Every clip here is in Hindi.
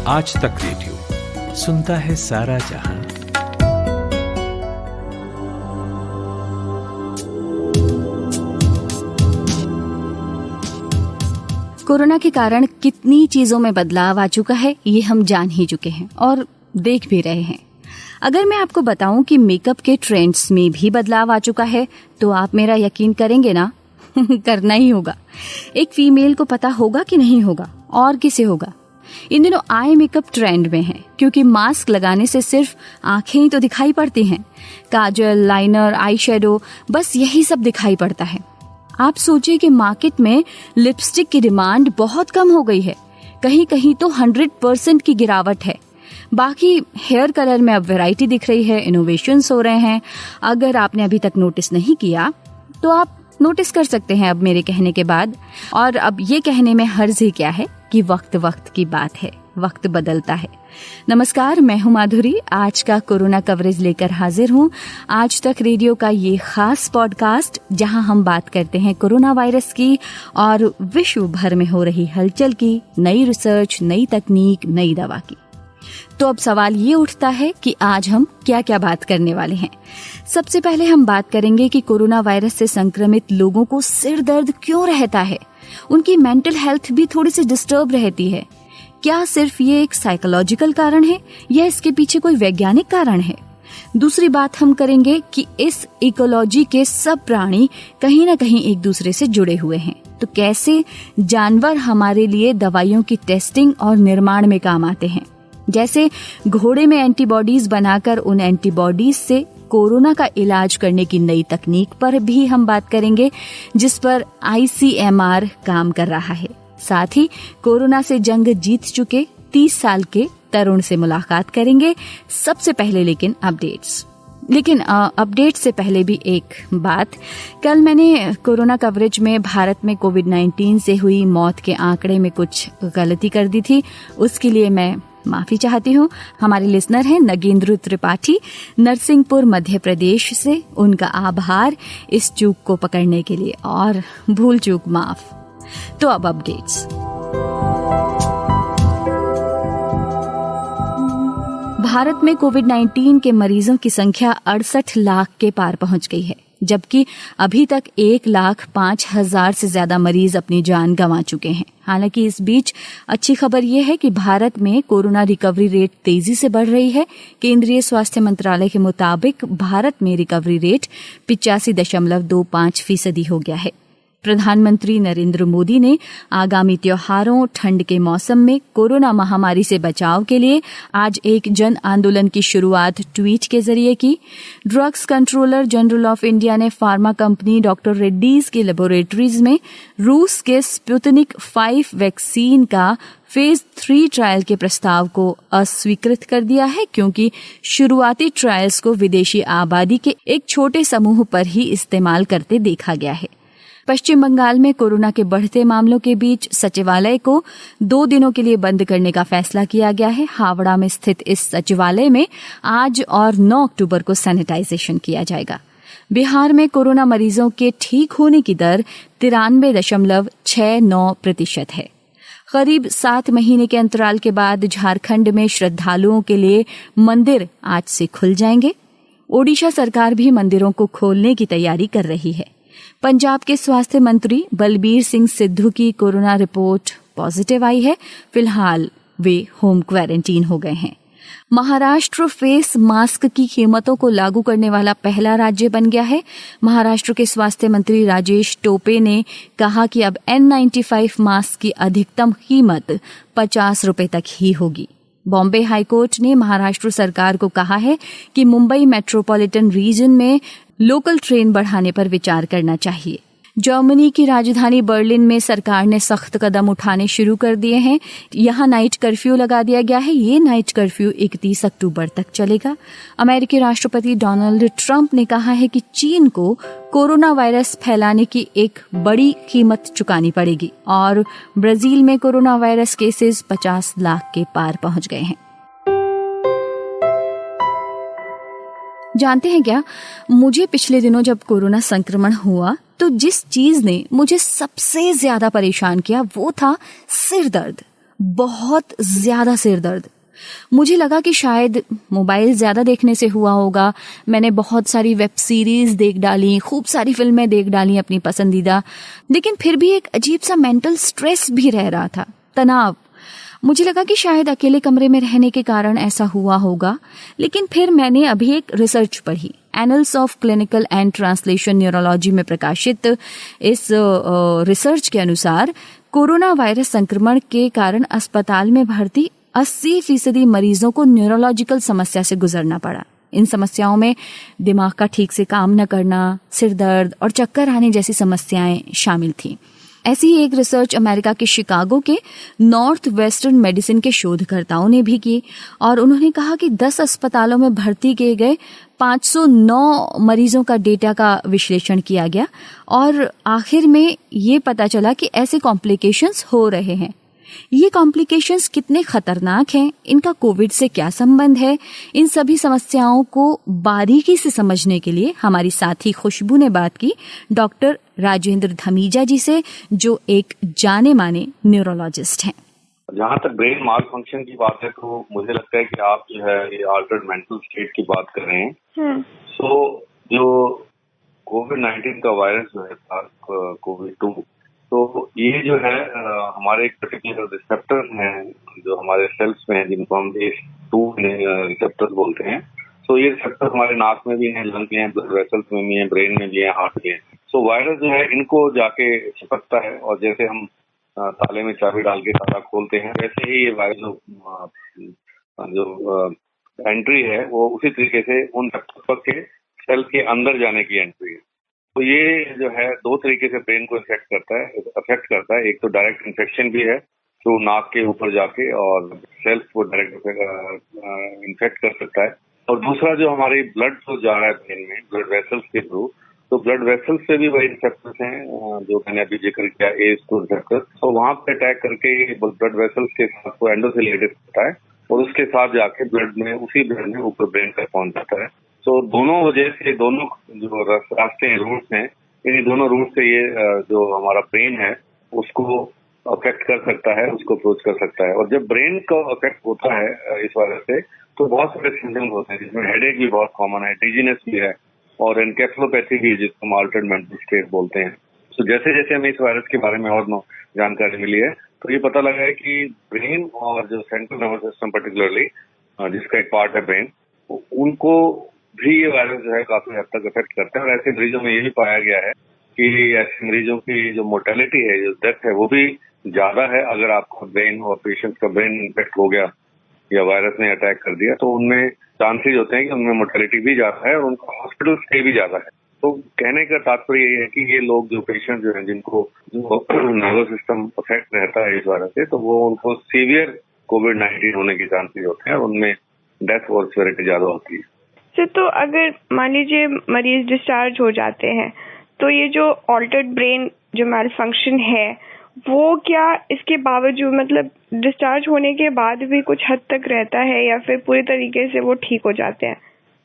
आज तक रेडियो सुनता है सारा जहां। कोरोना के कारण कितनी चीजों में बदलाव आ चुका है ये हम जान ही चुके हैं और देख भी रहे हैं। अगर मैं आपको बताऊं कि मेकअप के ट्रेंड्स में भी बदलाव आ चुका है तो आप मेरा यकीन करेंगे ना? करना ही होगा। एक फीमेल को पता होगा कि नहीं होगा और किसे होगा? इन दिनों आई मेकअप ट्रेंड में है क्योंकि मास्क लगाने से सिर्फ आंखें ही तो दिखाई पड़ती हैं। काजल, लाइनर, आई शेडो, बस यही सब दिखाई पड़ता है। आप सोचिए कि मार्केट में लिपस्टिक की डिमांड बहुत कम हो गई है, कहीं कहीं तो 100% की गिरावट है। बाकी हेयर कलर में अब वैरायटी दिख रही है, इनोवेशंस हो रहे हैं। अगर आपने अभी तक नोटिस नहीं किया तो आप नोटिस कर सकते हैं अब मेरे कहने के बाद। और अब ये कहने में हर्ज ही क्या है कि वक्त वक्त की बात है, वक्त बदलता है। नमस्कार, मैं हूं माधुरी। आज का कोरोना कवरेज लेकर हाजिर हूं। आज तक रेडियो का ये खास पॉडकास्ट जहां हम बात करते हैं कोरोना वायरस की और विश्व भर में हो रही हलचल की, नई रिसर्च, नई तकनीक, नई दवा की। तो अब सवाल ये उठता है कि आज हम क्या क्या बात करने वाले हैं। सबसे पहले हम बात करेंगे कि कोरोना वायरस से संक्रमित लोगों को सिर दर्द क्यों रहता है, उनकी मेंटल हेल्थ भी थोड़ी सी डिस्टर्ब रहती है। क्या सिर्फ ये एक साइकोलॉजिकल कारण है या इसके पीछे कोई वैज्ञानिक कारण है? दूसरी बात हम करेंगे कि इस इकोलॉजी के सब प्राणी कहीं ना कहीं एक दूसरे से जुड़े हुए हैं, तो कैसे जानवर हमारे लिए दवाइयों की टेस्टिंग और निर्माण में काम आते हैं। जैसे घोड़े में एंटीबॉडीज बनाकर उन एंटीबॉडीज से कोरोना का इलाज करने की नई तकनीक पर भी हम बात करेंगे, जिस पर ICMR काम कर रहा है। साथ ही कोरोना से जंग जीत चुके 30 साल के तरुण से मुलाकात करेंगे। सबसे पहले लेकिन अपडेट से पहले भी एक बात। कल मैंने कोरोना कवरेज में भारत में कोविड-19 से हुई मौत के आंकड़े में कुछ गलती कर दी थी, उसके लिए मैं माफी चाहती हूँ। हमारे लिसनर हैं नगेंद्र त्रिपाठी, नरसिंहपुर, मध्य प्रदेश से। उनका आभार इस चूक को पकड़ने के लिए, और भूल चूक माफ। तो अब अपडेट्स। भारत में कोविड-19 के मरीजों की संख्या 68 लाख के पार पहुंच गई है, जबकि अभी तक 1,05,000 से ज्यादा मरीज अपनी जान गंवा चुके हैं। हालांकि इस बीच अच्छी खबर यह है कि भारत में कोरोना रिकवरी रेट तेजी से बढ़ रही है। केंद्रीय स्वास्थ्य मंत्रालय के मुताबिक भारत में रिकवरी रेट 85.25% हो गया है। प्रधानमंत्री नरेंद्र मोदी ने आगामी त्योहारों, ठंड के मौसम में कोरोना महामारी से बचाव के लिए आज एक जन आंदोलन की शुरुआत ट्वीट के जरिए की। Drugs controller general of India ने फार्मा कंपनी डॉक्टर रेड्डीज की लेबोरेटरीज में रूस के स्पुतनिक 5 वैक्सीन का फेज 3 ट्रायल के प्रस्ताव को अस्वीकृत कर दिया है, क्योंकि शुरुआती ट्रायल्स को विदेशी आबादी के एक छोटे समूह पर ही इस्तेमाल करते देखा गया है। पश्चिम बंगाल में कोरोना के बढ़ते मामलों के बीच सचिवालय को 2 दिनों के लिए बंद करने का फैसला किया गया है। हावड़ा में स्थित इस सचिवालय में आज और 9 अक्टूबर को सैनिटाइजेशन किया जाएगा। बिहार में कोरोना मरीजों के ठीक होने की दर 93.69% है। करीब 7 महीने के अंतराल के बाद झारखंड में श्रद्धालुओं के लिए मंदिर आज से खुल जाएंगे। ओडिशा सरकार भी मंदिरों को खोलने की तैयारी कर रही है। पंजाब के स्वास्थ्य मंत्री बलबीर सिंह सिद्धू की कोरोना रिपोर्ट पॉजिटिव आई है। फिलहाल वे होम क्वारंटीन हो गए हैं। महाराष्ट्र फेस मास्क की कीमतों को लागू करने वाला पहला राज्य बन गया है। महाराष्ट्र के स्वास्थ्य मंत्री राजेश टोपे ने कहा कि अब N95 मास्क की अधिकतम कीमत 50 रुपए तक ही होगी। बॉम्बे हाईकोर्ट ने महाराष्ट्र सरकार को कहा है कि मुंबई मेट्रोपॉलिटन रीजन में लोकल ट्रेन बढ़ाने पर विचार करना चाहिए। जर्मनी की राजधानी बर्लिन में सरकार ने सख्त कदम उठाने शुरू कर दिए हैं। यहाँ नाइट कर्फ्यू लगा दिया गया है। ये नाइट कर्फ्यू 31 अक्टूबर तक चलेगा। अमेरिकी राष्ट्रपति डोनाल्ड ट्रंप ने कहा है कि चीन को कोरोना वायरस फैलाने की एक बड़ी कीमत चुकानी पड़ेगी, और ब्राजील में कोरोना वायरस केसेस 50 लाख के पार पहुंच गए हैं। जानते हैं क्या, मुझे पिछले दिनों जब कोरोना संक्रमण हुआ तो जिस चीज ने मुझे सबसे ज्यादा परेशान किया वो था सिर दर्द। बहुत ज्यादा सिर दर्द। मुझे लगा कि शायद मोबाइल ज्यादा देखने से हुआ होगा। मैंने बहुत सारी वेब सीरीज देख डाली, खूब सारी फिल्में देख डाली अपनी पसंदीदा, लेकिन फिर भी एक अजीब सा मेंटल स्ट्रेस भी रह रहा था, तनाव। मुझे लगा कि शायद अकेले कमरे में रहने के कारण ऐसा हुआ होगा। लेकिन फिर मैंने अभी एक रिसर्च पढ़ी, annuls of clinical and translation neurology में प्रकाशित। इस रिसर्च के अनुसार कोरोना वायरस संक्रमण के कारण अस्पताल में भर्ती 80% मरीजों को न्यूरोलॉजिकल समस्या से गुजरना पड़ा। इन समस्याओं में दिमाग का ठीक से काम न करना, सिर दर्द और चक्कर आने जैसी समस्याएं शामिल थीं। ऐसी ही एक रिसर्च अमेरिका के शिकागो के नॉर्थ वेस्टर्न मेडिसिन के शोधकर्ताओं ने भी की, और उन्होंने कहा कि 10 अस्पतालों में भर्ती किए गए 509 मरीजों का डेटा का विश्लेषण किया गया, और आखिर में ये पता चला कि ऐसे कॉम्प्लिकेशंस हो रहे हैं। ये कॉम्प्लिकेशंस कितने खतरनाक हैं, इनका कोविड से क्या संबंध है, इन सभी समस्याओं को बारीकी से समझने के लिए हमारी साथी खुशबू ने बात की डॉक्टर राजेंद्र धमीजा जी से, जो एक जाने माने न्यूरोलॉजिस्ट हैं। जहाँ तक ब्रेन माल फंक्शन की बात है तो मुझे लगता है कि आप जो है ये अल्टर्ड मेंटल स्टेट की बात कर रहे हैं। सो जो कोविड-19 का वायरस जो है कोविड-2, तो ये जो है हमारे एक पर्टिकुलर रिसेप्टर हैं जो हमारे सेल्स में हैं, जिनको हम ACE2 रिसेप्टर्स बोलते हैं। तो ये रिसेप्टर हमारे नाक में भी हैं, लंग में हैं, ब्लड वेसल्स में भी हैं, ब्रेन में भी हैं, हार्ट में हैं। सो वायरस जो है इनको जाके चिपकता है, और जैसे हम ताले में चाबी डाल के ताला खोलते हैं, वैसे ही ये वायरस जो एंट्री है वो उसी तरीके से उन रिसेप्टर के सेल के अंदर जाने की एंट्री है। तो ये जो है दो तरीके से ब्रेन को अफेक्ट करता है। एक तो डायरेक्ट इन्फेक्शन भी है थ्रू नाक के ऊपर जाके, और सेल्स को डायरेक्ट इन्फेक्ट कर सकता है। और दूसरा जो हमारी ब्लड फ्लो जा रहा है ब्रेन में ब्लड वेसल्स के थ्रू, तो ब्लड वेसल्स से भी वही रिसेप्टर्स हैं जो मैंने अभी जिक्र किया, ACE2 रिसेप्टर। तो वहां पे अटैक करके ब्लड वेसल्स के साथ को एंडोथेलियटिस होता है, और उसके साथ जाके उसी ब्लड में ऊपर ब्रेन तक पहुंच जाता है। तो दोनों वजह से दोनों जो रास्ते हैं, रूट्स हैं, इन दोनों रूट से ये जो हमारा ब्रेन है उसको अफेक्ट कर सकता है, उसको अप्रोच कर सकता है। और जब ब्रेन का अफेक्ट होता है इस वायरस से, तो बहुत सारे सिम्टम्स होते हैं, जिसमें हेडेक भी बहुत कॉमन है, डिजीनेस भी है, और एनकेफेलोपैथी भी, जिसको हम अल्टर्ड मेंटल स्टेट बोलते हैं। तो जैसे जैसे हमें इस वायरस के बारे में और जानकारी मिली है, तो ये पता लगा है कि ब्रेन और जो सेंट्रल नर्वस सिस्टम पर्टिकुलरली, जिसका एक पार्ट है ब्रेन, उनको भी ये वायरस जो है काफी हद तक अफेक्ट करता है। और ऐसे मरीजों में ये भी पाया गया है कि ऐसे मरीजों की जो मोर्टेलिटी है, जो डेथ है, वो भी ज्यादा है अगर आपका ब्रेन और पेशेंट का ब्रेन इन्फेक्ट हो गया या वायरस ने अटैक कर दिया, तो उनमें चांसेस होते हैं कि उनमें मोर्टेलिटी भी ज्यादा है और उनका हॉस्पिटल स्टे भी ज्यादा है। तो कहने का तात्पर्य ये है कि ये लोग जो पेशेंट जो है, जिनको जो नर्वस सिस्टम अफेक्ट रहता है इस वायरस से, तो वो उनको सीवियर कोविड-19 होने के चांसेस होते हैं, और उनमें डेथ और सिवियरिटी ज्यादा होती है। तो अगर मान लीजिए मरीज डिस्चार्ज हो जाते हैं, तो ये जो ऑल्टर्ड ब्रेन जो मैल फंक्शन है, वो क्या इसके बावजूद मतलब डिस्चार्ज होने के बाद भी कुछ हद तक रहता है, या फिर पूरी तरीके से वो ठीक हो जाते हैं?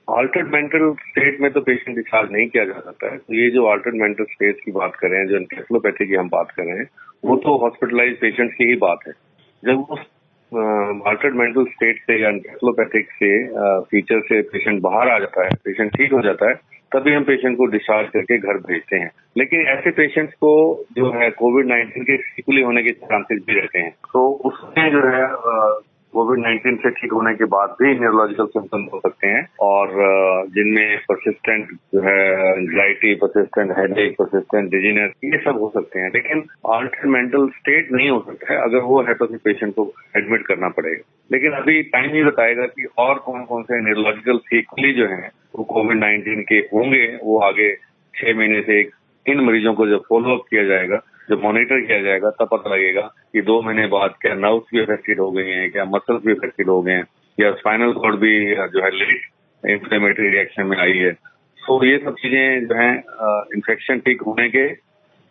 ऑल्टर्ड मेंटल स्टेट में तो पेशेंट डिस्चार्ज नहीं किया जा सकता है। तो ये जो ऑल्टर्ड मेंटल स्टेट की बात कर रहे हैं, जो एनकेफेलोपैथी की हम बात कर रहे हैं, वो तो हॉस्पिटलाइज पेशेंट्स की ही बात है। जब उस ऑल्टर्ड मेंटल स्टेट से या एनकेफेलोपैथिक से फीचर से पेशेंट बाहर आ जाता है, पेशेंट ठीक हो जाता है, तभी हम पेशेंट को डिस्चार्ज करके घर भेजते हैं। लेकिन ऐसे पेशेंट्स को जो है कोविड-19 के सीक्वली होने के चांसेस भी रहते हैं। तो उसमें जो है कोविड-19 से ठीक होने के बाद भी न्यूरोलॉजिकल सिम्टम्स हो सकते हैं, और जिनमें परसिस्टेंट जो है anxiety, persistent headache, persistent dizziness, ये सब हो सकते हैं। लेकिन अल्टर्ड मेंटल स्टेट नहीं हो सकता है। अगर वो है तो फिर पेशेंट को एडमिट करना पड़ेगा। लेकिन अभी टाइम ही बताएगा कि और कौन कौन से न्यूरोलॉजिकल सीक्वली जो है वो कोविड-19 के होंगे। वो आगे 6 महीने से इन मरीजों को जब फॉलोअप किया जाएगा, जब मॉनिटर किया जाएगा, तब पता लगेगा कि 2 महीने बाद क्या नर्व्स भी अफेक्टेड हो गए हैं, क्या मसल्स भी अफेक्टेड हो गए हैं, या स्पाइनल कॉर्ड भी जो है लेट इंफ्लेमेटरी रिएक्शन में आई है। तो ये सब चीजें जो है इन्फेक्शन ठीक होने के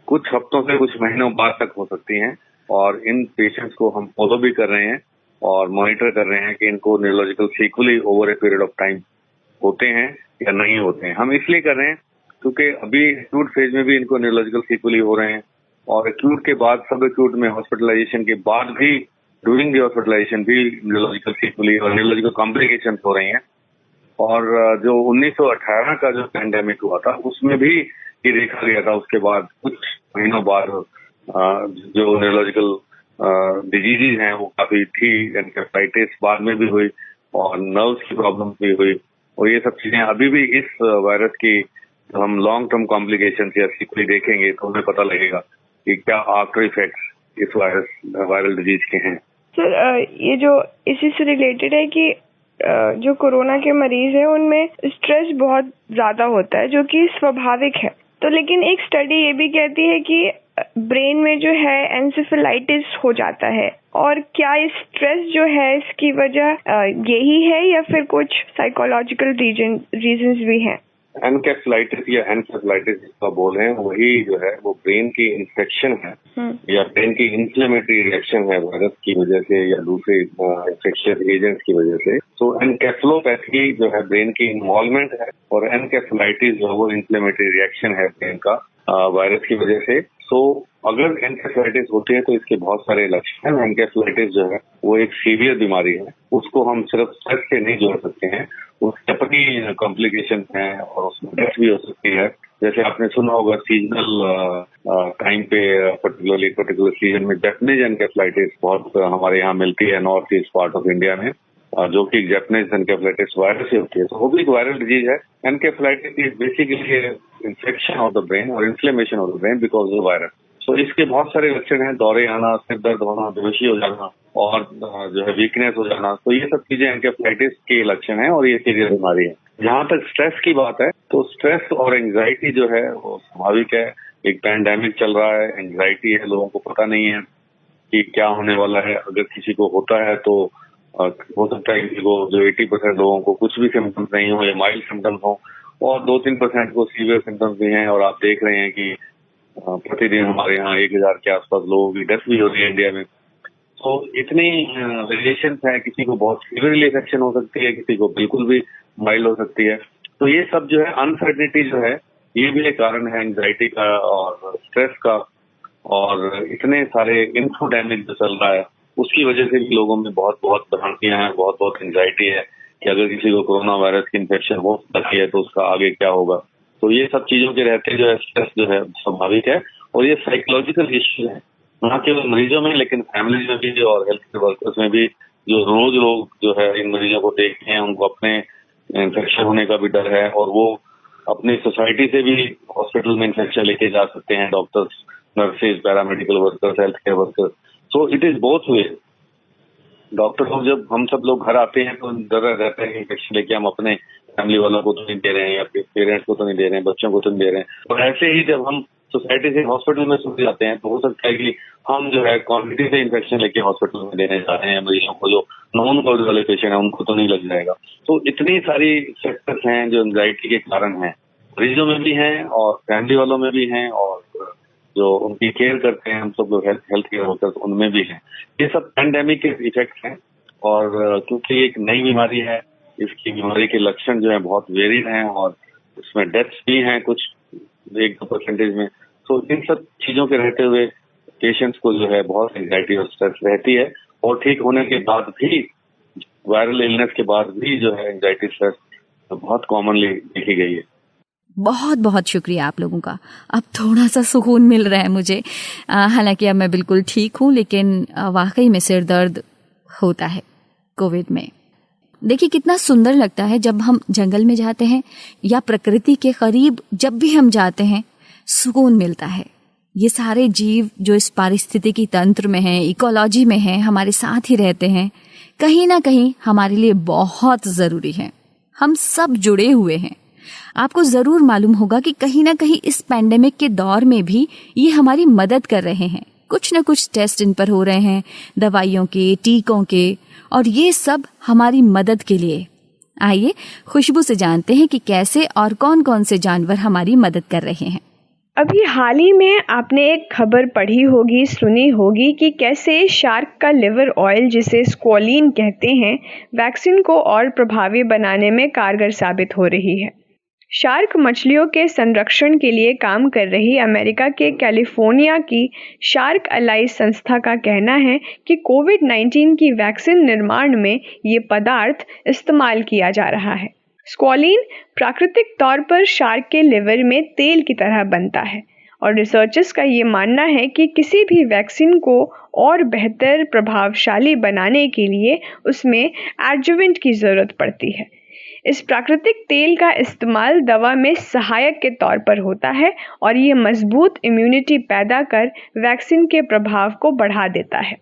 कुछ हफ्तों से कुछ महीनों बाद तक हो सकती हैं, और इन पेशेंट्स को हम फॉलो भी कर रहे हैं और मॉनिटर कर रहे हैं कि इनको neurological sequelae over a period of time होते हैं या नहीं होते हैं। हम इसलिए कर रहे हैं क्योंकि अभी एक्यूट फेज में भी इनको न्यूरोलॉजिकल सीक्वली हो रहे हैं, और एक्यूट के बाद सब एक्यूट में हॉस्पिटलाइजेशन के बाद भी ड्यूरिंग द हॉस्पिटलाइजेशन भी न्यूरोलॉजिकल सीक्वली और न्यूरोलॉजिकल कॉम्प्लिकेशन हो रही हैं। और जो 1918 का जो पैंडेमिक हुआ था उसमें भी ये देखा गया था। उसके बाद कुछ महीनों बाद जो न्यूरोलॉजिकल डिजीजेज हैं वो काफी थी, एनकेफेलाइटिस बाद में भी हुई और नर्व्स की प्रॉब्लम भी हुई। और ये सब चीजें अभी भी इस वायरस की हम लॉन्ग टर्म कॉम्प्लिकेशन या सीक्वली देखेंगे तो हमें पता लगेगा कि क्या आफ्टर इफेक्ट्स इस वायरल डिजीज के हैं। सर, ये जो इसी से रिलेटेड है कि जो कोरोना के मरीज हैं उनमें स्ट्रेस बहुत ज्यादा होता है जो कि स्वाभाविक है। तो लेकिन एक स्टडी ये भी कहती है कि ब्रेन में जो है एंसेफेलाइटिस हो जाता है। और क्या इस स्ट्रेस जो है इसकी वजह यही है या फिर कुछ साइकोलॉजिकल रीजंस भी हैं? एनकेफेलाइटिस या एन्सेफेलाइटिस जिसका बोल है वही जो है वो ब्रेन की इन्फेक्शन है या ब्रेन की इन्फ्लेमेटरी रिएक्शन है वायरस की वजह से या दूसरे इन्फेक्शियस एजेंट्स की वजह से। तो एनकेफेलोपैथी जो है ब्रेन की इन्वॉल्वमेंट है और एनकेफेलाइटिस जो है वो इन्फ्लेमेटरी रिएक्शन है ब्रेन का वायरस की वजह से। तो अगर एनकेफेलाइटिस होती है तो इसके बहुत सारे लक्षण हैं। एनकेफेलाइटिस जो है वो एक सीवियर बीमारी है, उसको हम सिर्फ स्ट्रेस से नहीं जोड़ सकते हैं, उसकी अपनी कॉम्प्लिकेशन हैं और उसमें डेथ भी हो सकती है। जैसे आपने सुना होगा सीजनल टाइम पे पर्टिकुलर सीजन में जैपनीज एनकेफेलाइटिस बहुत हमारे यहाँ मिलती है north east part of India में, जो कि जैपनीज एनकेफेलाइटिस वायरस से होती है। तो वो भी एक वायरल डिजीज है। Encephalitis is basically infection of the brain और inflammation of the brain because of virus. तो इसके बहुत सारे लक्षण हैं, दौरे आना, सिर दर्द होना, बेहोशी हो जाना और जो है वीकनेस हो जाना। तो ये सब चीजें एनकेफेलाइटिस के लक्षण हैं और ये सीरियस बीमारी है। जहां तक स्ट्रेस की बात है तो स्ट्रेस और एंग्जाइटी जो है वो स्वाभाविक है। एक पैंडेमिक चल रहा है, एंग्जाइटी है, लोगों को पता नहीं है कि क्या होने वाला है। अगर किसी को होता है तो हो सकता है किसी को जो 80% लोगों को कुछ भी सिम्टम्स नहीं हो या माइल्ड सिम्टम्स हो और 2-3% को सीवियर सिम्टम्स भी हैं। और आप देख रहे हैं कि प्रतिदिन हमारे यहाँ 1000 के आसपास लोगों की डेथ भी हो रही है इंडिया में। तो इतनी वेरिएशन है, किसी को बहुत सीवियरली इन्फेक्शन हो सकती है, किसी को बिल्कुल भी माइल्ड हो सकती है। तो ये सब जो है अनसर्टेनिटी जो है ये भी एक कारण है एंग्जाइटी का और स्ट्रेस का। और इतने सारे इन्फोडेमिक जो चल रहा है उसकी वजह से भी लोगों में बहुत भ्रांतियां हैं, बहुत एंग्जाइटी है कि अगर किसी को कोरोना वायरस की इन्फेक्शन हो सकती है तो उसका आगे क्या होगा। तो ये सब चीजों के रहते जो है स्ट्रेस जो है स्वाभाविक है और ये साइकोलॉजिकल इश्यू है, न केवल मरीजों में लेकिन फैमिली में भी और हेल्थ केयर वर्कर्स में भी। जो रोज लोग जो है इन मरीजों को देखते हैं उनको अपने इन्फेक्शन होने का भी डर है और वो अपनी सोसाइटी से भी हॉस्पिटल में इन्फेक्शन लेके जा सकते हैं, doctors, nurses, paramedical workers, health care workers. So it is both way. Doctor लोग जब हम सब लोग घर आते हैं तो डर रहता है कि इन्फेक्शन लेके हम अपने फैमिली वालों को तो नहीं दे रहे हैं या पेरेंट्स को तो नहीं दे रहे हैं, बच्चों को तो नहीं दे रहे हैं। और ऐसे ही जब हम सोसाइटी से हॉस्पिटल में सुन जाते हैं तो हो सकता है कि हम जो है क्वांटिटी से इन्फेक्शन लेके हॉस्पिटल में देने जा रहे हैं मरीजों को, जो नॉन कोविड वाले पेशेंट है उनको तो नहीं लग जाएगा। तो इतनी सारी फैक्टर्स हैं जो एंग्जाइटी के कारण हैं, मरीजों में भी हैं और फैमिली वालों में भी हैं और जो उनकी केयर करते हैं हम सब लोग हेल्थ केयर वर्कर्स उनमें भी हैं। ये सब पैंडेमिक के इफेक्ट्स हैं और क्योंकि एक नई बीमारी है इसकी बीमारी के लक्षण जो है बहुत वेरिड हैं और इसमें डेथ्स भी हैं कुछ 1-2% में। तो इन सब चीजों के रहते हुए पेशेंट्स को जो है बहुत एंग्जाइटी और स्ट्रेस रहती है और ठीक होने के बाद भी, वायरल इलनेस के बाद भी जो है एंग्जाइटी स्ट्रेस बहुत कॉमनली देखी गई है। बहुत बहुत शुक्रिया आप लोगों का। अब थोड़ा सा सुकून मिल रहा है मुझे। हालांकि अब मैं बिल्कुल ठीक हूँ लेकिन वाकई में सिर दर्द होता है कोविड में। देखिए कितना सुंदर लगता है जब हम जंगल में जाते हैं या प्रकृति के करीब जब भी हम जाते हैं, सुकून मिलता है। ये सारे जीव जो इस पारिस्थितिकी तंत्र में हैं, इकोलॉजी में हैं, हमारे साथ ही रहते हैं, कहीं ना कहीं हमारे लिए बहुत ज़रूरी हैं। हम सब जुड़े हुए हैं। आपको ज़रूर मालूम होगा कि कहीं ना कहीं इस पैंडेमिक के दौर में भी ये हमारी मदद कर रहे हैं। कुछ न कुछ टेस्ट इन पर हो रहे हैं, दवाइयों के, टीकों के, और ये सब हमारी मदद के लिए। आइए खुशबू से जानते हैं कि कैसे और कौन कौन से जानवर हमारी मदद कर रहे हैं। अभी हाल ही में आपने एक खबर पढ़ी होगी, सुनी होगी कि कैसे शार्क का लिवर ऑयल, जिसे स्क्वालिन कहते हैं, वैक्सीन को और प्रभावी बनाने में कारगर साबित हो रही है। शार्क मछलियों के संरक्षण के लिए काम कर रही अमेरिका के कैलिफोर्निया की शार्क अलाइज संस्था का कहना है कि कोविड-19 की वैक्सीन निर्माण में ये पदार्थ इस्तेमाल किया जा रहा है। स्क्वालिन प्राकृतिक तौर पर शार्क के लिवर में तेल की तरह बनता है और रिसर्चर्स का ये मानना है कि किसी भी वैक्सीन को और बेहतर प्रभावशाली बनाने के लिए उसमें एडजुवेंट की ज़रूरत पड़ती है। इस प्राकृतिक तेल का इस्तेमाल दवा में सहायक के तौर पर होता है और ये मजबूत इम्यूनिटी पैदा कर वैक्सीन के प्रभाव को बढ़ा देता है।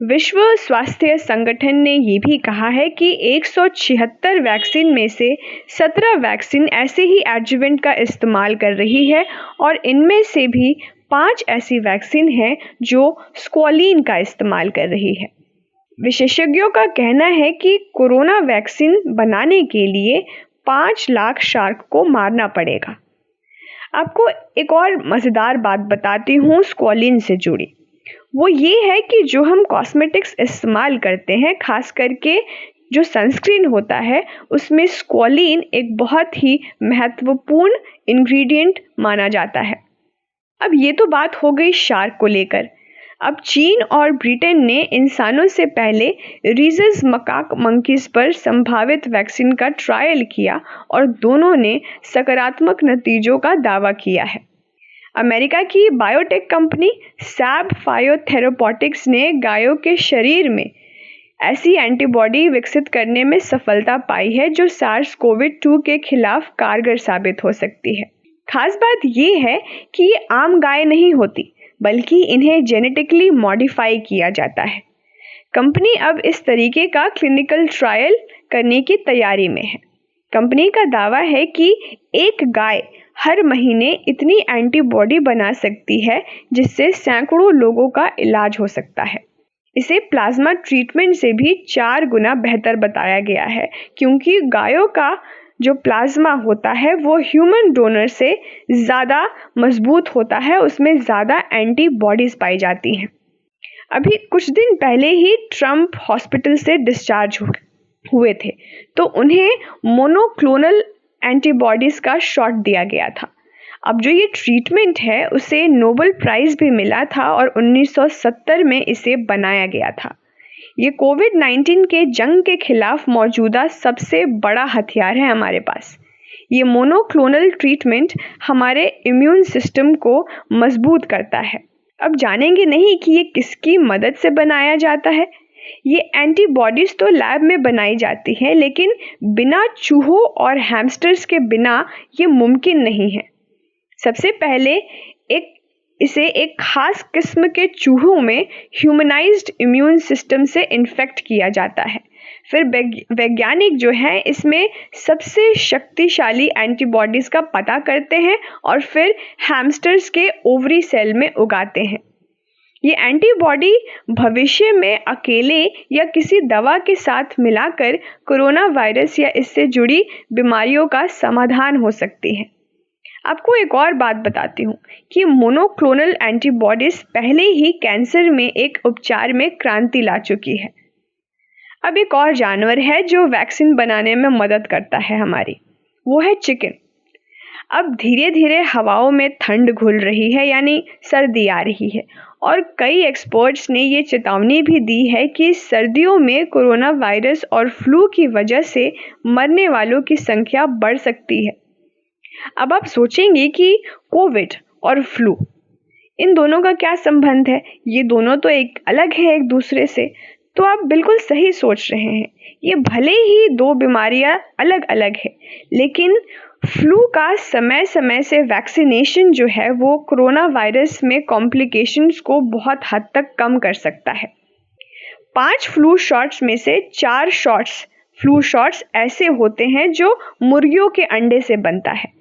विश्व स्वास्थ्य संगठन ने ये भी कहा है कि 176 वैक्सीन में से 17 वैक्सीन ऐसे ही एडजुवेंट का इस्तेमाल कर रही है और इनमें से भी 5 ऐसी वैक्सीन हैं जो स्क्वालिन का इस्तेमाल कर रही है। विशेषज्ञों का कहना है कि कोरोना वैक्सीन बनाने के लिए 5 लाख शार्क को मारना पड़ेगा। आपको एक और मज़ेदार बात बताती हूँ स्क्वालिन से जुड़ी। वो ये है कि जो हम कॉस्मेटिक्स इस्तेमाल करते हैं, खास करके जो सनस्क्रीन होता है, उसमें स्क्वालिन एक बहुत ही महत्वपूर्ण इंग्रेडिएंट माना जाता है। अब ये तो बात हो गई शार्क को लेकर। अब चीन और ब्रिटेन ने इंसानों से पहले रीजस मकाक मंकीज पर संभावित वैक्सीन का ट्रायल किया और दोनों ने सकारात्मक नतीजों का दावा किया है। अमेरिका की बायोटेक कंपनी सैब बायोथेरापेटिक्स ने गायों के शरीर में ऐसी एंटीबॉडी विकसित करने में सफलता पाई है जो SARS-CoV-2 के खिलाफ कारगर साबित हो सकती है। खास बात यह है कि ये आम गाय नहीं होती, बल्कि इन्हें जेनेटिकली मॉडिफाई किया जाता है। कंपनी अब इस तरीके का क्लिनिकल ट्रायल करने की तैयारी में है। कंपनी का दावा है कि एक गाय हर महीने इतनी एंटीबॉडी बना सकती है जिससे सैकड़ों लोगों का इलाज हो सकता है। इसे प्लाज्मा ट्रीटमेंट से भी 4 गुना बेहतर बताया गया है, क्योंकि गायों का जो प्लाज्मा होता है वो ह्यूमन डोनर से ज़्यादा मजबूत होता है, उसमें ज़्यादा एंटीबॉडीज़ पाई जाती हैं। अभी कुछ दिन पहले ही ट्रंप हॉस्पिटल से डिस्चार्ज हुए थे, तो उन्हें मोनोक्लोनल एंटीबॉडीज़ का शॉट दिया गया था। अब जो ये ट्रीटमेंट है उसे नोबेल प्राइज़ भी मिला था और 1970 में इसे बनाया गया था। ये कोविड-19 के जंग के खिलाफ मौजूदा सबसे बड़ा हथियार है हमारे पास। ये मोनोक्लोनल ट्रीटमेंट हमारे इम्यून सिस्टम को मजबूत करता है। अब जानेंगे नहीं कि ये किसकी मदद से बनाया जाता है। ये एंटीबॉडीज़ तो लैब में बनाई जाती हैं, लेकिन बिना चूहों और हैमस्टर्स के बिना ये मुमकिन नहीं है। सबसे पहले इसे एक खास किस्म के चूहों में ह्यूमनाइज्ड इम्यून सिस्टम से इन्फेक्ट किया जाता है। फिर वैज्ञानिक जो हैं इसमें सबसे शक्तिशाली एंटीबॉडीज़ का पता करते हैं और फिर हैमस्टर्स के ओवरी सेल में उगाते हैं। ये एंटीबॉडी भविष्य में अकेले या किसी दवा के साथ मिलाकर कोरोना वायरस या इससे जुड़ी बीमारियों का समाधान हो सकती है। आपको एक और बात बताती हूँ कि मोनोक्लोनल एंटीबॉडीज़ पहले ही कैंसर में एक उपचार में क्रांति ला चुकी है। अब एक और जानवर है जो वैक्सीन बनाने में मदद करता है हमारी, वो है चिकन। अब धीरे धीरे हवाओं में ठंड घुल रही है, यानी सर्दी आ रही है, और कई एक्सपर्ट्स ने ये चेतावनी भी दी है कि सर्दियों में कोरोना वायरस और फ्लू की वजह से मरने वालों की संख्या बढ़ सकती है। अब आप सोचेंगे कि कोविड और फ्लू, इन दोनों का क्या संबंध है? ये दोनों तो एक अलग है एक दूसरे से। तो आप बिल्कुल सही सोच रहे हैं। ये भले ही 2 बीमारियां अलग अलग है, लेकिन फ्लू का समय समय से वैक्सीनेशन जो है वो कोरोना वायरस में कॉम्प्लिकेशंस को बहुत हद तक कम कर सकता है। 5 फ्लू शॉट्स में से 4 फ्लू शॉट्स ऐसे होते हैं जो मुर्गियों के अंडे से बनता है।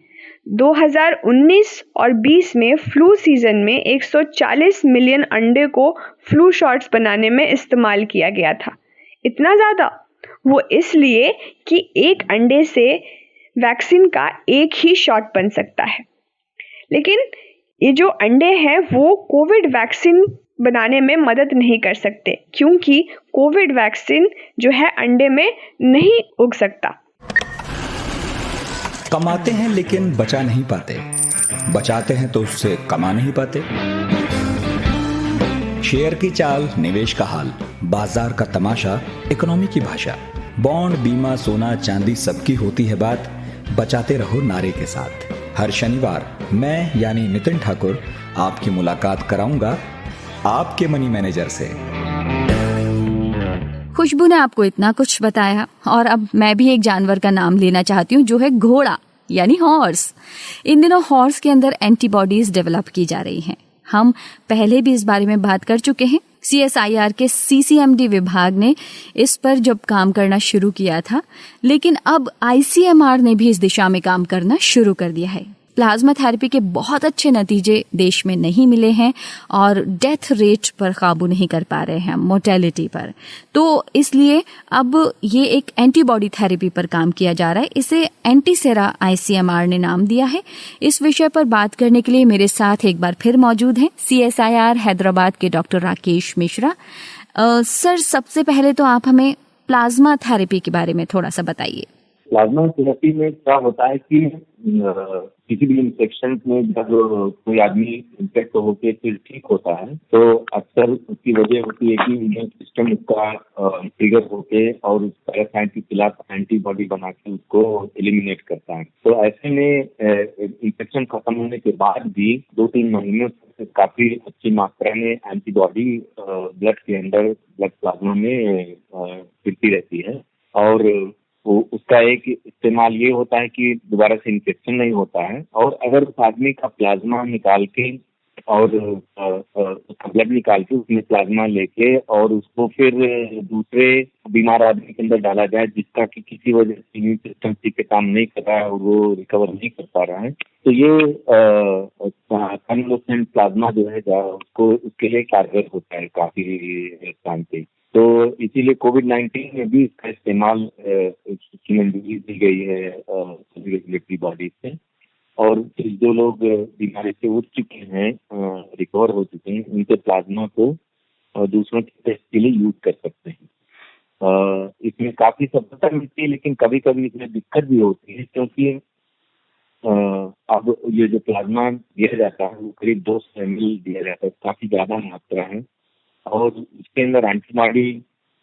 2019 और 20 में फ्लू सीजन में 140 मिलियन अंडे को फ्लू शॉट्स बनाने में इस्तेमाल किया गया था। इतना ज़्यादा? वो इसलिए कि एक अंडे से वैक्सीन का एक ही शॉट बन सकता है। लेकिन ये जो अंडे हैं वो कोविड वैक्सीन बनाने में मदद नहीं कर सकते, क्योंकि कोविड वैक्सीन जो है अंडे में नहीं उग सकता। कमाते हैं लेकिन बचा नहीं पाते, बचाते हैं तो उससे कमा नहीं पाते। शेयर की चाल, निवेश का हाल, बाजार का तमाशा, इकोनॉमी की भाषा, बॉन्ड, बीमा, सोना, चांदी सबकी होती है बात, बचाते रहो नारे के साथ। हर शनिवार मैं यानी नितिन ठाकुर आपकी मुलाकात कराऊंगा आपके मनी मैनेजर से। खुशबू ने आपको इतना कुछ बताया और अब मैं भी एक जानवर का नाम लेना चाहती हूँ, जो है घोड़ा यानी हॉर्स। इन दिनों हॉर्स के अंदर एंटीबॉडीज डेवलप की जा रही हैं। हम पहले भी इस बारे में बात कर चुके हैं। CSIR के CCMD विभाग ने इस पर जब काम करना शुरू किया था, लेकिन अब ICMR ने भी इस दिशा में काम करना शुरू कर दिया है। प्लाज्मा थेरेपी के बहुत अच्छे नतीजे देश में नहीं मिले हैं और डेथ रेट पर काबू नहीं कर पा रहे हैं, मोर्टेलिटी पर। तो इसलिए अब ये एक एंटीबॉडी थेरेपी पर काम किया जा रहा है। इसे एंटीसेरा ICMR ने नाम दिया है। इस विषय पर बात करने के लिए मेरे साथ एक बार फिर मौजूद हैं CSIR हैदराबाद के डॉक्टर राकेश मिश्रा। सर, सबसे पहले तो आप हमें प्लाज्मा थेरेपी के बारे में थोड़ा सा बताइए। प्लाज्मा थेरेपी में क्या होता है कि किसी भी इन्फेक्शन में जब कोई आदमी इन्फेक्ट होकर फिर ठीक होता है तो अक्सर उसकी वजह होती है कि इम्यून सिस्टम उसका ट्रिगर होके और उस पैरासाइट के खिलाफ एंटीबॉडी बना के उसको एलिमिनेट करता है। तो ऐसे में इन्फेक्शन खत्म होने के बाद भी 2-3 महीनों से काफी अच्छी मात्रा में एंटीबॉडी ब्लड के अंदर, ब्लड प्लाज्मा में फिरती रहती है और वो उसका एक इस्तेमाल ये होता है कि दोबारा से इन्फेक्शन नहीं होता है। और अगर उस आदमी का प्लाज्मा निकाल के और उसका ब्लड निकाल के उसमें प्लाज्मा लेके और उसको फिर दूसरे बीमार आदमी के अंदर डाला जाए जिसका कि किसी वजह से इम्यून सिस्टम ठीक से काम नहीं कर रहा है और वो रिकवर नहीं कर पा रहा है, तो ये कन्वलेसेंट प्लाज्मा जो है उसको उसके लिए कारगर होता है काफी टाइम पे। तो इसीलिए कोविड-19 में भी इसका इस्तेमाल की मंजूरी दी गई है सभी रेगुलेटरी बॉडी से। और जो लोग बीमारी से उठ चुके हैं, रिकवर हो चुके हैं, उनके प्लाज्मा को दूसरों के टेस्ट के लिए यूज कर सकते हैं। इसमें काफी सफलता मिलती है, लेकिन कभी कभी इसमें दिक्कत भी होती है क्योंकि अब ये जो प्लाज्मा दिया जाता है वो करीब 200 ml दिया जाता है, काफी ज्यादा मात्रा है और उसके अंदर एंटीबॉडी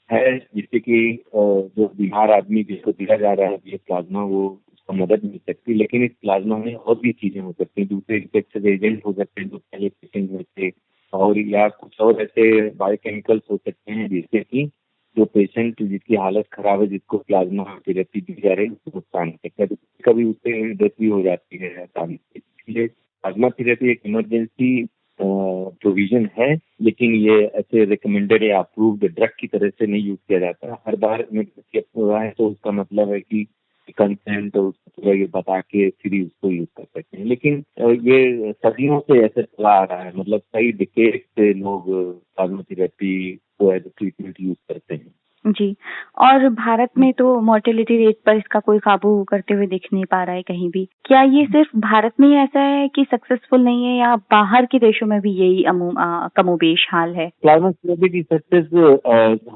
है जिससे कि जो बीमार आदमी जिसको दिया जा रहा है ये प्लाज्मा, वो उसको मदद मिल सकती है। लेकिन इस प्लाज्मा में और भी चीजें हो सकती हैं, दूसरे इन्फेक्शन एजेंट हो सकते हैं जो पहले पेशेंट में थे, और या कुछ और ऐसे बायोकेमिकल्स हो सकते हैं जिससे कि जो पेशेंट जिसकी हालत खराब है, जिसको प्लाज्मा थेरेपी दी जा रही है, उसको नुकसान हो सकता है। तो कभी उससे डेथ भी हो जाती है आसानी से। इसलिए प्लाज्मा थेरेपी एक इमरजेंसी प्रोविजन है, लेकिन ये ऐसे रिकमेंडेड या अप्रूव्ड ड्रग की तरह से नहीं यूज किया जाता। हर बार हुआ है तो उसका मतलब है कि कंसेंट उसको ये बता के फिर उसको यूज कर सकते हैं। लेकिन ये सदियों से ऐसे चला आ रहा है, मतलब कई डिकेड से लोग प्लाज्मा थेरेपी को एज ट्रीटमेंट यूज करते हैं। जी, और भारत में तो मोर्टेलिटी रेट पर इसका कोई काबू करते हुए दिख नहीं पा रहा है कहीं भी। क्या ये सिर्फ भारत में ही ऐसा है कि सक्सेसफुल नहीं है, या बाहर के देशों में भी यही कमोबेश हाल है? प्लाज्मा थेरेपी की सक्सेस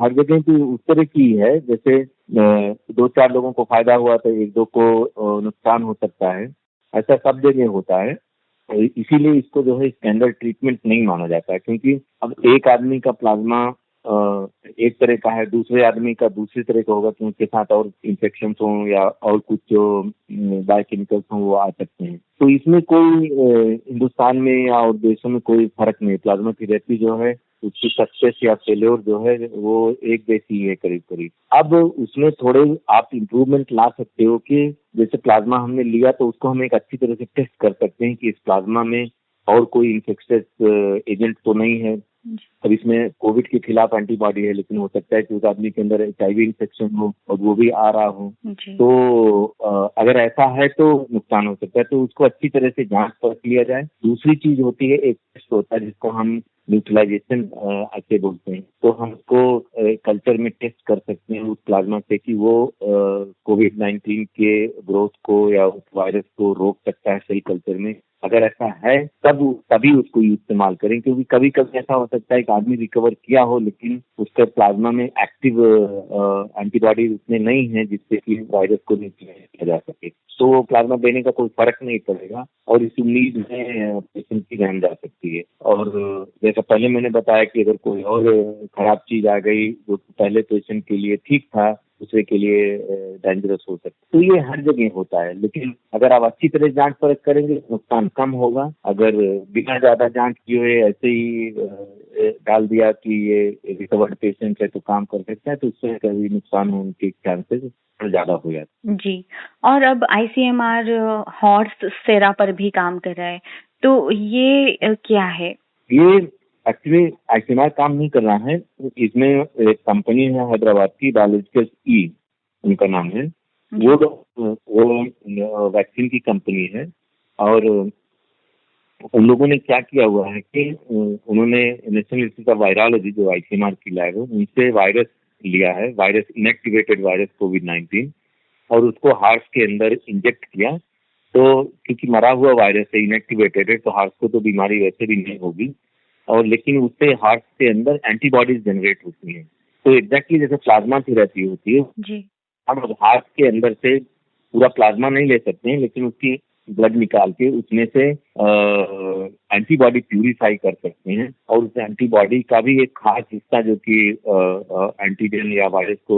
हर जगह की उस तरह की है, जैसे 2-4 लोगों को फायदा हुआ तो 1-2 को नुकसान हो सकता है, ऐसा सब जगह होता है। इसीलिए इसको जो है स्टैंडर्ड ट्रीटमेंट नहीं माना जाता है, क्योंकि अब एक आदमी का प्लाज्मा एक तरह का है, दूसरे आदमी का दूसरी तरह का होगा, तो उसके साथ और इन्फेक्शन हो या और कुछ जो बायोकेमिकल्स हो वो आ सकते हैं। तो इसमें कोई हिंदुस्तान में या और देशों में कोई फर्क नहीं। प्लाज्मा थेरेपी जो है उसकी सक्सेस या फेल्योर जो है वो एक जैसी है करीब करीब। अब उसमें थोड़े आप इम्प्रूवमेंट ला सकते हो कि जैसे प्लाज्मा हमने लिया तो उसको हम एक अच्छी तरह से टेस्ट कर सकते हैं कि इस प्लाज्मा में और कोई इन्फेक्शियस एजेंट तो नहीं है। अब इसमें कोविड के खिलाफ एंटीबॉडी है, लेकिन हो सकता है कि उस आदमी के अंदर HIV इन्फेक्शन हो और वो भी आ रहा हो। तो अगर ऐसा है तो नुकसान हो सकता है, तो उसको अच्छी तरह से जांच परख लिया जाए। दूसरी चीज होती है, एक टेस्ट होता है जिसको हम न्यूट्रलाइजेशन ऐसे बोलते हैं, तो हम उसको कल्चर में टेस्ट कर सकते हैं उस प्लाज्मा से कि वो कोविड-19 के ग्रोथ को या उस वायरस को रोक सकता है सेल कल्चर में। अगर ऐसा है तभी उसको इस्तेमाल करें, क्योंकि कभी कभी ऐसा हो सकता है कि आदमी रिकवर किया हो लेकिन उसके प्लाज्मा में एक्टिव एंटीबॉडी उतने नहीं है जिससे कि वायरस को न्यूट्रलाइज किया जा सके, तो वो प्लाज्मा देने का कोई फर्क नहीं पड़ेगा और इस उम्मीद में पेशेंट की जान जा सकती है। और जैसा पहले मैंने बताया कि अगर कोई और खराब चीज आ गई जो पहले पेशेंट के लिए ठीक था दूसरे के लिए डेंजरस हो सकता है। तो ये हर जगह होता है, लेकिन अगर आप अच्छी तरह जांच परख करेंगे नुकसान कम होगा। अगर बिना ज्यादा जांच किए हुए ऐसे ही डाल दिया कि ये रिकवर्ड पेशेंट है तो काम कर सकता है, तो उससे कभी नुकसान होने के चांसेस ज्यादा हो जाते हैं। जी, और अब आईसीएमआर हॉर्स सेरा पर भी काम कर रहा है, तो ये क्या है? ये एक्चुअली आईसीएमआर काम नहीं कर रहा है, इसमें एक कंपनी है हैदराबाद की बायोलॉजिकल्स ई, उनका नाम है। वो वैक्सीन की कंपनी है और उन लोगों ने क्या किया हुआ है कि उन्होंने नेशनल इंस्टीट्यूट ऑफ वायरोलॉजी जो आईसीएमआर की लैब है उनसे वायरस लिया है, वायरस इनएक्टिवेटेड वायरस कोविड-19, और उसको हार्ट के अंदर इंजेक्ट किया। तो क्योंकि मरा हुआ वायरस है, इनएक्टिवेटेड है, तो हार्ट को तो बीमारी वैसे भी नहीं होगी, और लेकिन उससे हार्ट के अंदर एंटीबॉडीज जनरेट होती हैं। तो एग्जैक्टली जैसे प्लाज्मा थेरेपी होती है जी, हम हार्ट के अंदर से पूरा प्लाज्मा नहीं ले सकते हैं, लेकिन उसकी ब्लड निकाल के उसमें से एंटीबॉडी प्यूरिफाई कर सकते हैं, और उस एंटीबॉडी का भी एक खास हिस्सा जो कि एंटीजन या वायरस को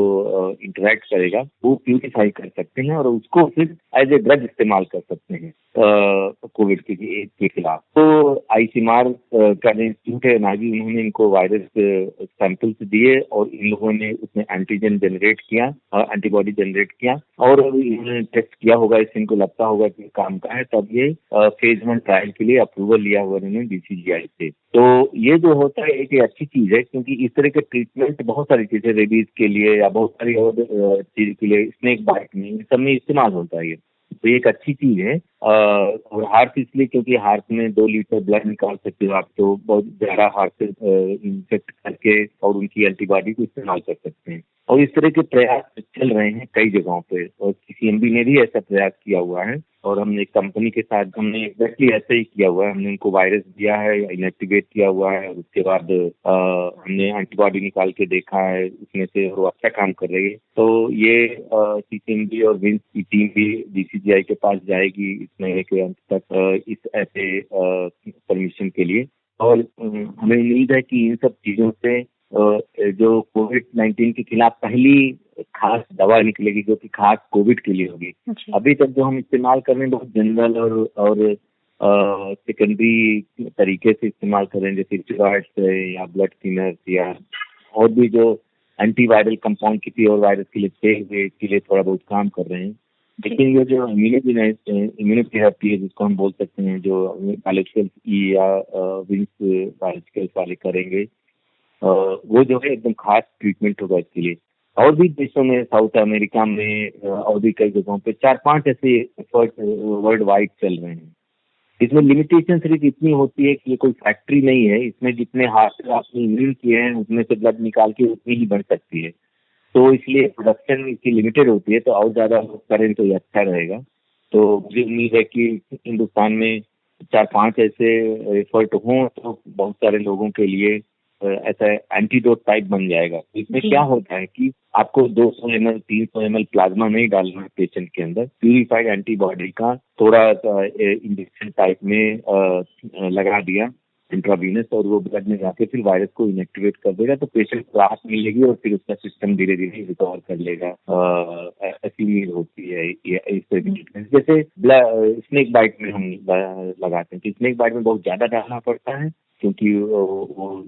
इंटरेक्ट करेगा वो प्यूरिफाई कर सकते हैं और उसको फिर एज ए ड्रग इस्तेमाल कर सकते हैं कोविड के खिलाफ। तो आईसीएमआर का इंस्टीट्यूट है नागी, उन्होंने इनको वायरस सैंपल्स दिए और इन लोगों ने उसमें एंटीजन जनरेट किया, एंटीबॉडी जनरेट किया, और इन्होंने टेस्ट किया होगा, इससे इनको लगता होगा कि काम का है, तब ये फेज 1 ट्रायल के लिए अप्रूवल लिया हुआ इन्होंने DCGI से। तो ये जो होता है एक अच्छी चीज है, क्योंकि इस तरह के ट्रीटमेंट बहुत सारी चीजें रेबीज के लिए या बहुत सारी और चीज के लिए, स्नेक बाइट में, सब में इस्तेमाल होता है। तो ये एक अच्छी चीज है। और हार्ट इसलिए क्योंकि हार्ट में 2 लीटर ब्लड निकाल सकते हो आप, तो बहुत ज्यादा हार्ट से इंफेक्ट करके और उनकी एंटीबॉडी को इस्तेमाल कर सकते हैं। और इस तरह के प्रयास चल रहे हैं कई जगहों पे, और CCMB ने भी ऐसा प्रयास किया हुआ है, और हमने एक कंपनी के साथ हमने एग्जैक्टली ऐसे ही किया हुआ है। हमने उनको वायरस दिया है, इनएक्टिवेट किया हुआ है, और उसके बाद हमने एंटीबॉडी निकाल के देखा है उसमें से, और वो अच्छा काम कर रही है। तो ये CCMB और विंस की टीम भी DCGI के पास जाएगी इस महीने के अंत तक इस ऐसे परमिशन के लिए, और हमें उम्मीद है कि इन सब चीजों से जो कोविड-19 के खिलाफ पहली खास दवा निकलेगी जो कि खास कोविड के लिए होगी। अभी तक जो हम इस्तेमाल कर रहे हैं बहुत जनरल और सेकेंडरी तरीके से इस्तेमाल कर रहे हैं, जैसे स्टेरॉइड्स है या ब्लड थिनर्स या और भी जो एंटीवायरल कंपाउंड किसी और वायरस के लिए थोड़ा बहुत काम कर रहे हैं। लेकिन ये जो इम्यूनोथेरेपी है जिसको हम बोल सकते हैं, जो बायोलॉजिकल्स ई या विंस बायोलॉजिकल्स वाले करेंगे, वो जो है एकदम खास ट्रीटमेंट होगा इसके लिए। और भी देशों में, साउथ अमेरिका में और भी कई जगहों पे 4-5 ऐसे एफर्ट वर्ल्ड वाइड चल रहे हैं। इसमें लिमिटेशन सिर्फ इतनी होती है कि ये कोई फैक्ट्री नहीं है, इसमें जितने हाथ से आपने इम्यून किए हैं उसमें से ब्लड निकाल के उतनी ही बन सकती है, तो इसलिए प्रोडक्शन इसकी लिमिटेड होती है। तो और ज्यादा लोग करें तो ये अच्छा रहेगा। तो मुझे उम्मीद है कि हिंदुस्तान में 4-5 ऐसे एफर्ट हों तो बहुत सारे लोगों के लिए ऐसा एंटीडोट टाइप बन जाएगा। इसमें क्या होता है कि आपको 200 ml 300 ml प्लाज्मा नहीं डालना है पेशेंट के अंदर, प्यूरिफाइड एंटीबॉडी का थोड़ा इंजेक्शन टाइप में लगा दिया इंट्रावीनस, और वो ब्लड में जाके फिर वायरस को इनएक्टिवेट कर देगा, तो पेशेंट को राहत मिलेगी और फिर उसका सिस्टम धीरे धीरे रिकवर कर लेगा। ऐसी उम्मीद होती है इस तरह। जैसे स्नेक बाइट में हम लगाते हैं कि स्नेक बाइट में बहुत ज्यादा डालना पड़ता है क्योंकि वो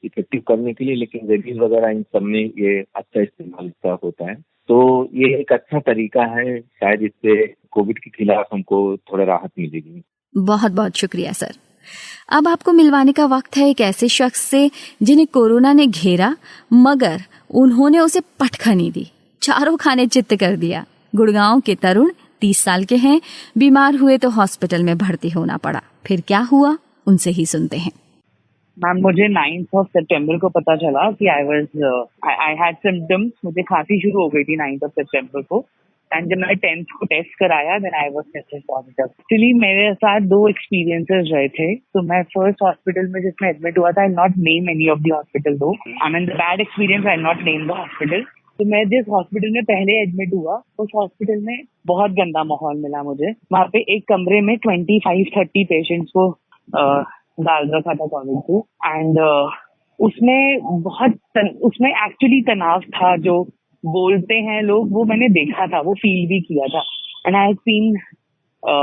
इफेक्टिव करने के लिए, लेकिन रेबीज वगैरह इन सब में ये अच्छा इस्तेमाल इसका होता है। तो ये एक अच्छा तरीका है, शायद इससे कोविड के खिलाफ हमको थोड़ा राहत मिलेगी। बहुत बहुत शुक्रिया सर। अब आपको मिलवाने का वक्त है एक ऐसे शख्स से जिन्हें कोरोना ने घेरा मगर उन्होंने उसे पटखनी नहीं दी, चारों खाने चित्त कर दिया। गुड़गांव के तरुण 30 साल के हैं, बीमार हुए तो हॉस्पिटल में भर्ती होना पड़ा। फिर क्या हुआ उनसे ही सुनते हैं। मैम, मुझे 9 सितंबर को पता चला कि आई हैड सिम्टम्स, मुझे खांसी शुरू हो गई थी 9 सितंबर को। एंड जब मैंने 10th को टेस्ट कराया then I was tested positive. Actually मेरे साथ 2 एक्सपीरियंसेस रहे थे। तो मैं फर्स्ट हॉस्पिटल में जिसमें एडमिट हुआ था, I not name any of the hospital though, I mean the bad experience, I not name the hospital. तो मैं जिस हॉस्पिटल में पहले एडमिट हुआ उस हॉस्पिटल में बहुत गंदा माहौल मिला मुझे। वहाँ पे एक कमरे में 25-30 पेशेंट्स को डाल रखा था कोविड को, एंड उसमें एक्चुअली तनाव था, जो बोलते हैं लोग, वो मैंने देखा था, वो फील भी किया था। And I have seen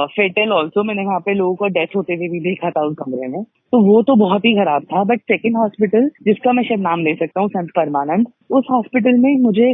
fatal also, मैंने वहाँ पे लोगों को डेथ होते हुए भी देखा था उस कमरे में। तो वो तो बहुत ही खराब था। बट सेकेंड हॉस्पिटल, जिसका मैं शायद नाम ले सकता हूँ, संत परमानंद, उस हॉस्पिटल में मुझे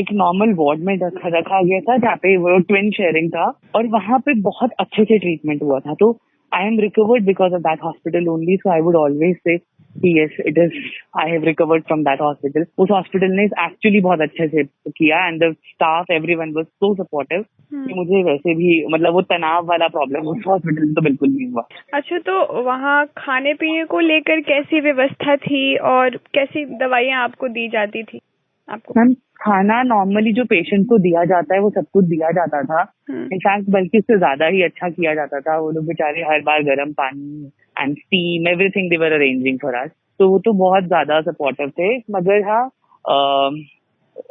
एक नॉर्मल वार्ड में रखा गया था, जहाँ पे वो ट्विन शेयरिंग था, और वहाँ पे बहुत अच्छे से ट्रीटमेंट हुआ था। तो I am recovered because of that hospital only, so I would always say yes, it is. I have recovered from that hospital. उस हॉस्पिटल ने एक्चुअली बहुत अच्छे से किया, and the staff everyone was so supportive कि मुझे वैसे भी मतलब वो तनाव वाला प्रॉब्लम उस हॉस्पिटल में तो बिल्कुल नहीं हुआ। अच्छा, तो वहाँ खाने पीने को लेकर कैसी व्यवस्था थी और कैसी दवाइयाँ आपको दी जाती थी? आपको मैम, खाना नॉर्मली जो पेशेंट को दिया जाता है वो सब कुछ दिया जाता था। इनफैक्ट बल्कि उससे ज्यादा ही अच्छा किया जाता था। वो लोग बेचारे हर बार गर्म पानी and steam everything they were arranging for us, तो वो तो बहुत ज्यादा सपोर्टिव थे। मगर हाँ,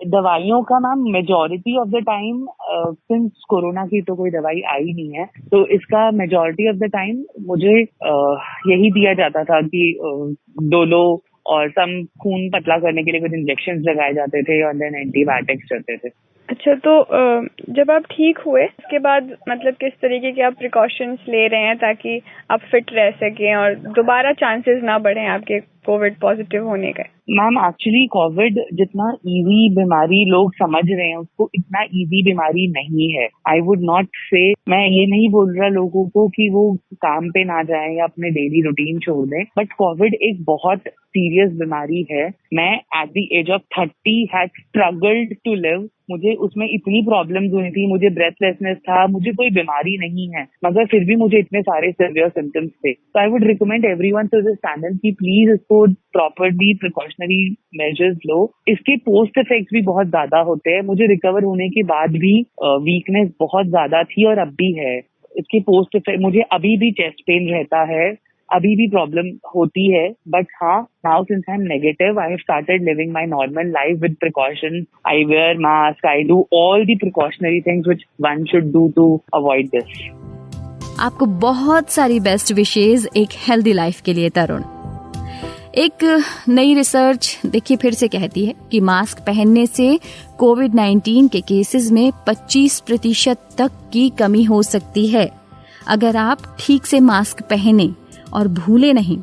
दवाइयों का ma'am majority of the time, since corona की तो कोई दवाई आई नहीं है, तो इसका मेजॉरिटी ऑफ द टाइम मुझे यही दिया जाता था कि डोलो और सम खून पतला करने के लिए कुछ इंजेक्शन लगाए जाते थे, और देन एंटीबायोटिक्स चलते थे। अच्छा, तो जब आप ठीक हुए उसके बाद मतलब किस तरीके के आप प्रिकॉशंस ले रहे हैं ताकि आप फिट रह सकें और दोबारा चांसेस ना बढ़े आपके कोविड पॉजिटिव होने का? मैम, एक्चुअली कोविड जितना इजी बीमारी लोग समझ रहे हैं, उसको इतना इजी बीमारी नहीं है। आई वुड नॉट से, मैं ये नहीं बोल रहा लोगों को कि वो काम पे ना जाएं या अपने डेली रूटीन छोड़ दें, बट कोविड एक बहुत सीरियस बीमारी है। मैं at the age of 30 had struggled to live. मुझे उसमें इतनी प्रॉब्लम्स हुई थी, मुझे ब्रेथलेसनेस था, मुझे कोई बीमारी नहीं है, मगर फिर भी मुझे इतने सारे सीवियर सिम्टम्स थे। तो I would recommend everyone to this channel कि प्लीज इसको प्रॉपरली प्रिकॉशनरी मेजर्स लो। इसके पोस्ट इफेक्ट्स भी बहुत ज्यादा होते हैं। मुझे रिकवर होने के बाद भी वीकनेस बहुत ज्यादा थी और अब भी है। इसके पोस्ट इफेक्ट, मुझे अभी भी चेस्ट पेन रहता है, अभी भी प्रॉब्लम होती है, बट हाँ, now since I am negative, I have started living my normal life with precaution. I wear mask, I do all the precautionary things which one should do to avoid this. आपको बहुत सारी बेस्ट विशेज एक हेल्दी लाइफ के लिए तरुण। एक नई रिसर्च देखिए फिर से कहती है कि मास्क पहनने से कोविड-19 के केसेस में 25% तक की कमी हो सकती है अगर आप ठीक से मास्क पहने और भूले नहीं।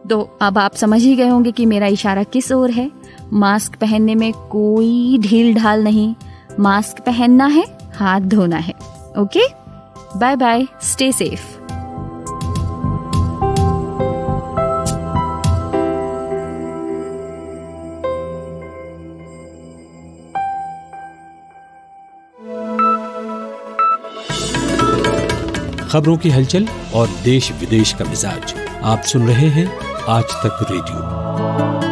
तो अब आप समझ ही गए होंगे कि मेरा इशारा किस ओर है। मास्क पहनने में कोई ढील ढाल नहीं, मास्क पहनना है, हाथ धोना है। Okay, bye bye, stay safe. खबरों की हलचल और देश विदेश का मिजाज आप सुन रहे हैं आज तक रेडियो।